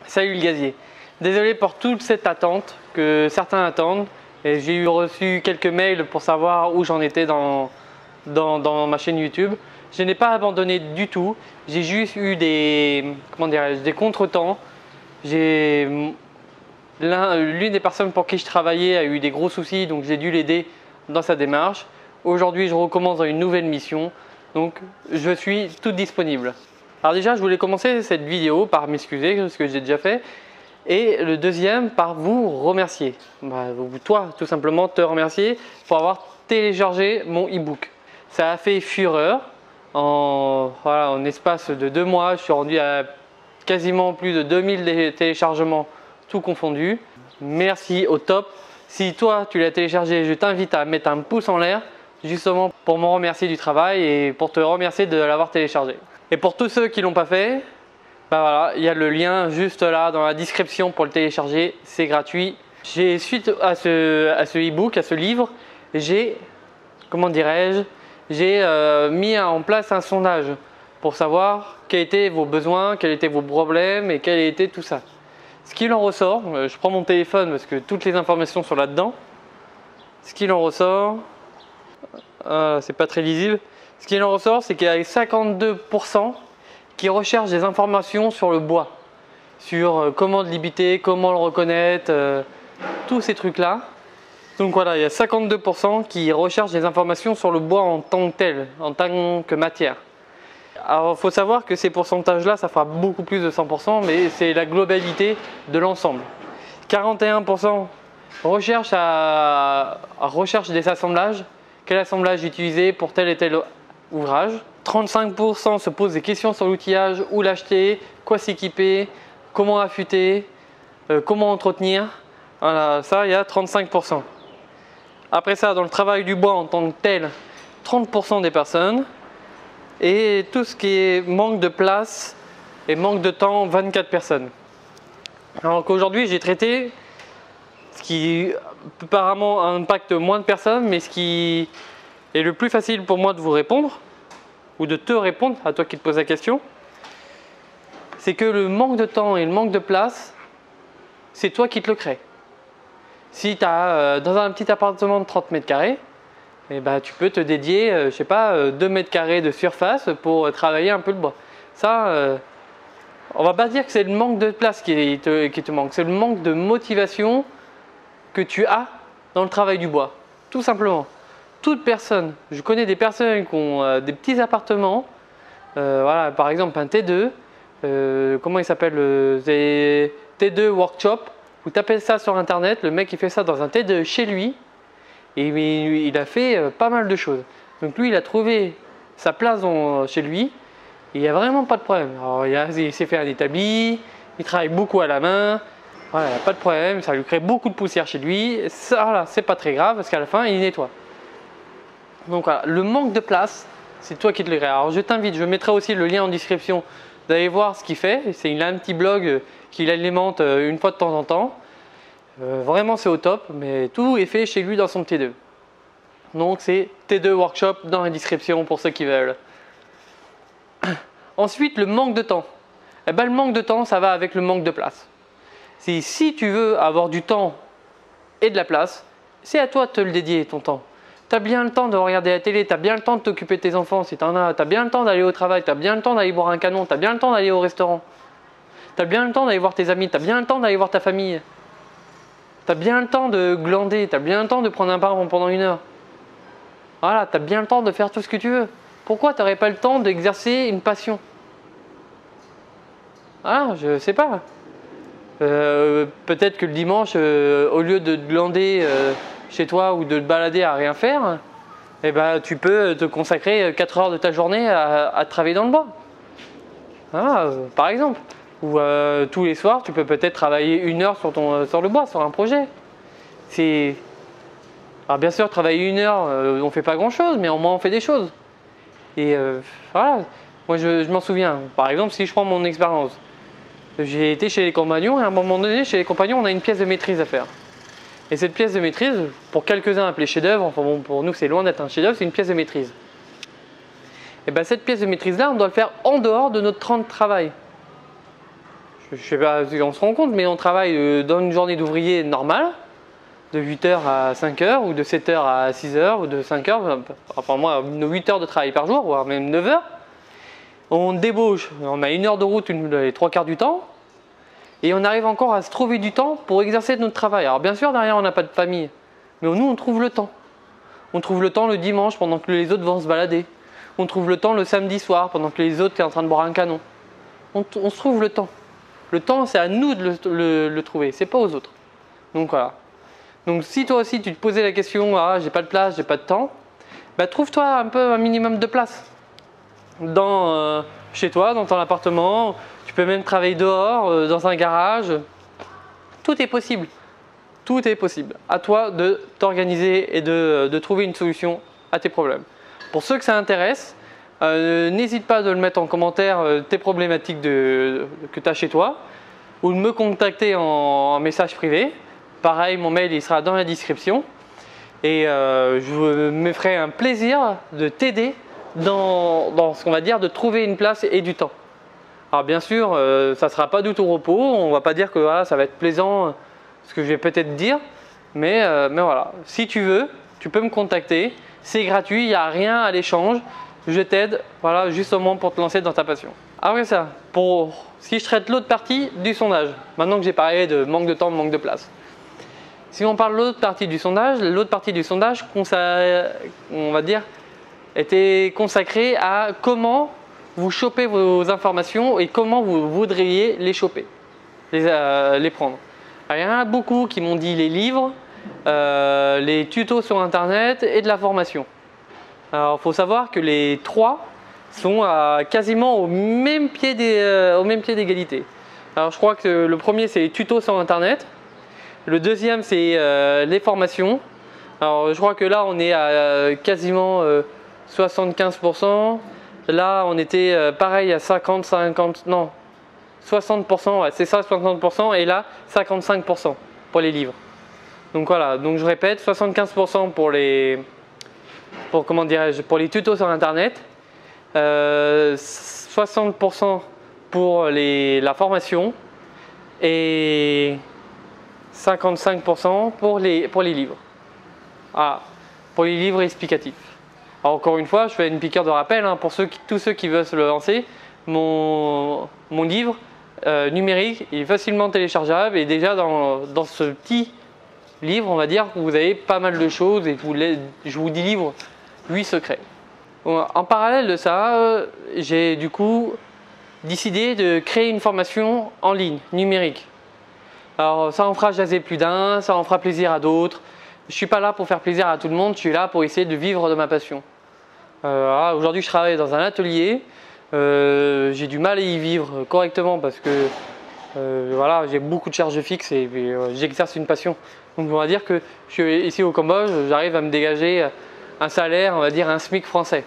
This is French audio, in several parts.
Salut le gazier. Désolé pour toute cette attente que certains attendent. Et j'ai reçu quelques mails pour savoir où j'en étais dans ma chaîne YouTube. Je n'ai pas abandonné du tout. J'ai juste eu des contretemps. L'une des personnes pour qui je travaillais a eu des gros soucis, donc j'ai dû l'aider dans sa démarche. Aujourd'hui, je recommence dans une nouvelle mission, donc je suis tout disponible. Alors déjà, je voulais commencer cette vidéo par m'excuser, ce que j'ai déjà fait, et le deuxième par vous remercier. Toi, tout simplement, te remercier pour avoir téléchargé mon e-book. Ça a fait fureur. En espace de 2 mois, je suis rendu à quasiment plus de 2000 téléchargements, tout confondu. Merci, au top. Si toi, tu l'as téléchargé, je t'invite à mettre un pouce en l'air, justement pour me remercier du travail et pour te remercier de l'avoir téléchargé. Et pour tous ceux qui ne l'ont pas fait, voilà, il y a le lien juste là dans la description pour le télécharger, c'est gratuit. Suite à ce e-book, à ce livre, j'ai mis en place un sondage pour savoir quels étaient vos besoins, quels étaient vos problèmes et quel était tout ça. Ce qu'il en ressort, je prends mon téléphone parce que toutes les informations sont là-dedans. Ce qu'il en ressort, c'est pas très lisible. Ce qu'il en ressort, c'est qu'il y a 52% qui recherchent des informations sur le bois, sur comment le limiter, comment le reconnaître, tous ces trucs-là. Donc voilà, il y a 52% qui recherchent des informations sur le bois en tant que tel, en tant que matière. Alors il faut savoir que ces pourcentages-là, ça fera beaucoup plus de 100%, mais c'est la globalité de l'ensemble. 41% recherche des assemblages. Quel assemblage utiliser pour tel et tel ouvrage. 35% se posent des questions sur l'outillage, où l'acheter, quoi s'équiper, comment affûter, comment entretenir. Voilà, ça, il y a 35%. Après ça, dans le travail du bois en tant que tel, 30% des personnes. Et tout ce qui est manque de place et manque de temps, 24 personnes. Alors qu'aujourd'hui, j'ai traité ce qui apparemment impacte moins de personnes, mais ce qui est le plus facile pour moi de vous répondre, ou de te répondre, à toi qui te poses la question, c'est que le manque de temps et le manque de place, c'est toi qui te le crées. Si tu as dans un petit appartement de 30 mètres carrés, eh ben, tu peux te dédier, 2 mètres carrés de surface pour travailler un peu le bois. Ça, on va pas dire que c'est le manque de place qui te manque, c'est le manque de motivation que tu as dans le travail du bois, tout simplement. Toute personne, je connais des personnes qui ont des petits appartements, voilà, par exemple un T2, comment il s'appelle, T2 Workshop, vous tapez ça sur internet, le mec il fait ça dans un T2 chez lui, et il a fait pas mal de choses. Donc lui il a trouvé sa place chez lui, et il n'y a vraiment pas de problème. Alors, il s'est fait un établi, il travaille beaucoup à la main, voilà, il n'y a pas de problème, ça lui crée beaucoup de poussière chez lui, ça là c'est pas très grave parce qu'à la fin il nettoie. Donc voilà, le manque de place, c'est toi qui te le crée. Alors je t'invite, je mettrai aussi le lien en description d'aller voir ce qu'il fait. Il a un petit blog qu'il alimente une fois de temps en temps. Vraiment c'est au top, mais tout est fait chez lui dans son T2. Donc c'est T2 Workshop dans la description pour ceux qui veulent. Ensuite, le manque de temps. Eh ben, le manque de temps, ça va avec le manque de place. Si tu veux avoir du temps et de la place, c'est à toi de te le dédier ton temps. Tu as bien le temps de regarder la télé, tu as bien le temps de t'occuper de tes enfants si tu en as, tu as bien le temps d'aller au travail, tu as bien le temps d'aller boire un canon, tu as bien le temps d'aller au restaurant, tu as bien le temps d'aller voir tes amis, tu as bien le temps d'aller voir ta famille, tu as bien le temps de glander, tu as bien le temps de prendre un bain pendant 1 heure. Voilà, tu as bien le temps de faire tout ce que tu veux. Pourquoi tu n'aurais pas le temps d'exercer une passion? Ah, je sais pas. Peut-être que le dimanche, au lieu de te glander chez toi ou de te balader à rien faire, eh ben, tu peux te consacrer 4 heures de ta journée à travailler dans le bois. Par exemple. Ou tous les soirs, tu peux peut-être travailler 1 heure sur le bois, sur un projet. Alors bien sûr, travailler 1 heure, on ne fait pas grand-chose, mais au moins on fait des choses. Et voilà, moi je m'en souviens. Par exemple, si je prends mon expérience, j'ai été chez les compagnons et à un moment donné, chez les compagnons, on a une pièce de maîtrise à faire. Et cette pièce de maîtrise, pour quelques-uns appelée chef-d'œuvre, enfin bon, pour nous c'est loin d'être un chef-d'œuvre, c'est une pièce de maîtrise. Et bien cette pièce de maîtrise-là, on doit le faire en dehors de notre temps de travail. je sais pas si on se rend compte, mais on travaille dans une journée d'ouvrier normale, de 8h à 5h, ou de 7h à 6h, ou de 5h, enfin moi, 8 heures de travail par jour, voire même 9 heures. On débauche, on a 1 heure de route les 3/4 du temps, et on arrive encore à se trouver du temps pour exercer notre travail. Alors bien sûr, derrière, on n'a pas de famille, mais nous, on trouve le temps. On trouve le temps le dimanche pendant que les autres vont se balader. On trouve le temps le samedi soir pendant que les autres sont en train de boire un canon. On se trouve le temps. Le temps, c'est à nous de le trouver, c'est pas aux autres. Donc voilà. Donc si toi aussi tu te posais la question, ah j'ai pas de place, j'ai pas de temps, bah, trouve-toi un peu un minimum de place. Chez toi, dans ton appartement, tu peux même travailler dehors, dans un garage. Tout est possible. Tout est possible. À toi de t'organiser et de trouver une solution à tes problèmes. Pour ceux que ça intéresse, n'hésite pas de le mettre en commentaire tes problématiques que tu as chez toi, ou de me contacter en message privé. Pareil, mon mail il sera dans la description, et je me ferai un plaisir de t'aider dans ce qu'on va dire de trouver une place et du temps. Alors bien sûr, ça ne sera pas du tout repos, on ne va pas dire que voilà, ça va être plaisant ce que je vais peut-être dire, mais voilà, si tu veux, tu peux me contacter, c'est gratuit, il n'y a rien à l'échange, je t'aide, voilà, justement pour te lancer dans ta passion. Après ça, si je traite l'autre partie du sondage, maintenant que j'ai parlé de manque de temps, manque de place. Si on parle de l'autre partie du sondage, on va dire, était consacrée à comment vous chopez vos informations et comment vous voudriez les choper, les prendre. Alors, il y en a beaucoup qui m'ont dit les livres, les tutos sur internet et de la formation. Alors il faut savoir que les trois sont quasiment au même pied d'égalité. Alors je crois que le premier c'est les tutos sur internet. Le deuxième, c'est les formations. Alors, je crois que là, on est à quasiment 75%. Là, on était pareil à 60%, ouais, c'est ça, 60%. Et là, 55% pour les livres. Donc voilà, donc je répète, 75% pour les tutos sur Internet. 60% pour la formation. Et 55% pour les livres. Voilà, pour les livres explicatifs. Alors encore une fois, je fais une piqûre de rappel pour tous ceux qui veulent se le lancer. Mon livre numérique est facilement téléchargeable, et déjà dans ce petit livre, on va dire, vous avez pas mal de choses, et je vous délivre 8 secrets. En parallèle de ça, j'ai du coup décidé de créer une formation en ligne, numérique. Alors ça en fera jaser plus d'un, ça en fera plaisir à d'autres. Je ne suis pas là pour faire plaisir à tout le monde, je suis là pour essayer de vivre de ma passion. Aujourd'hui je travaille dans un atelier, j'ai du mal à y vivre correctement parce que voilà, j'ai beaucoup de charges fixes et j'exerce une passion. Donc on va dire que je suis ici au Cambodge, j'arrive à me dégager un salaire, on va dire un SMIC français.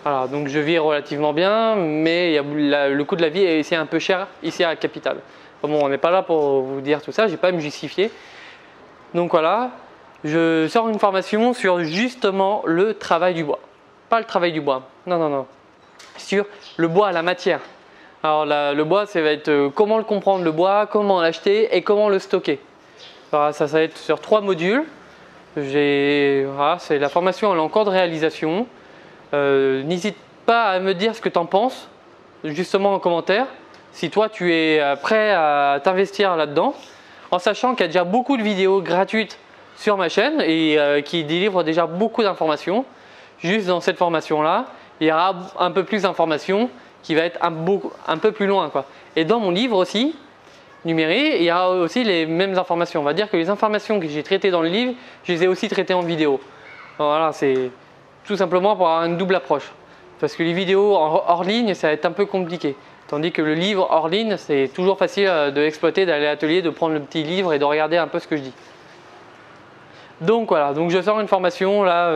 Voilà, donc je vis relativement bien, mais le coût de la vie est ici un peu cher, ici à la capitale. Bon, on n'est pas là pour vous dire tout ça, je n'ai pas à me justifier. Donc voilà, je sors une formation sur justement le travail du bois. Pas le travail du bois, non. Sur le bois, la matière. Alors le bois, ça va être comment le comprendre, le bois, comment l'acheter et comment le stocker. Alors, ça va être sur 3 modules. C'est la formation, elle est en cours de réalisation. N'hésite pas à me dire ce que tu en penses, justement en commentaire. Si toi tu es prêt à t'investir là-dedans, en sachant qu'il y a déjà beaucoup de vidéos gratuites sur ma chaîne et qui délivrent déjà beaucoup d'informations. Juste dans cette formation-là, il y aura un peu plus d'informations qui va être un peu plus loin, quoi. Et dans mon livre aussi, numérique, il y aura aussi les mêmes informations. On va dire que les informations que j'ai traitées dans le livre, je les ai aussi traitées en vidéo. Voilà, c'est tout simplement pour avoir une double approche. Parce que les vidéos hors ligne, ça va être un peu compliqué. Tandis que le livre hors ligne, c'est toujours facile de l'exploiter, d'aller à l'atelier, de prendre le petit livre et de regarder un peu ce que je dis. Donc voilà, donc je sors une formation là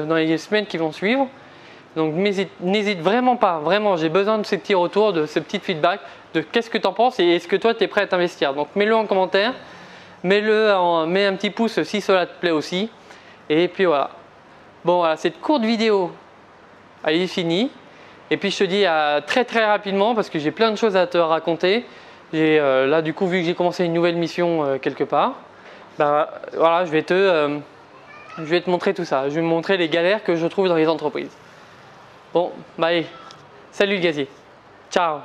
dans les semaines qui vont suivre. Donc n'hésite vraiment pas, vraiment, j'ai besoin de ces petits retours, de ces petits feedbacks, de qu'est-ce que tu en penses et est-ce que toi tu es prêt à t'investir. Donc mets-le en commentaire, mets un petit pouce si cela te plaît aussi. Et puis voilà. Bon voilà, cette courte vidéo, elle est finie. Et puis je te dis à très rapidement parce que j'ai plein de choses à te raconter. Là, du coup, vu que j'ai commencé une nouvelle mission quelque part, bah, voilà, je vais te montrer tout ça. Je vais te montrer les galères que je trouve dans les entreprises. Bon, bah allez, salut le gazier. Ciao.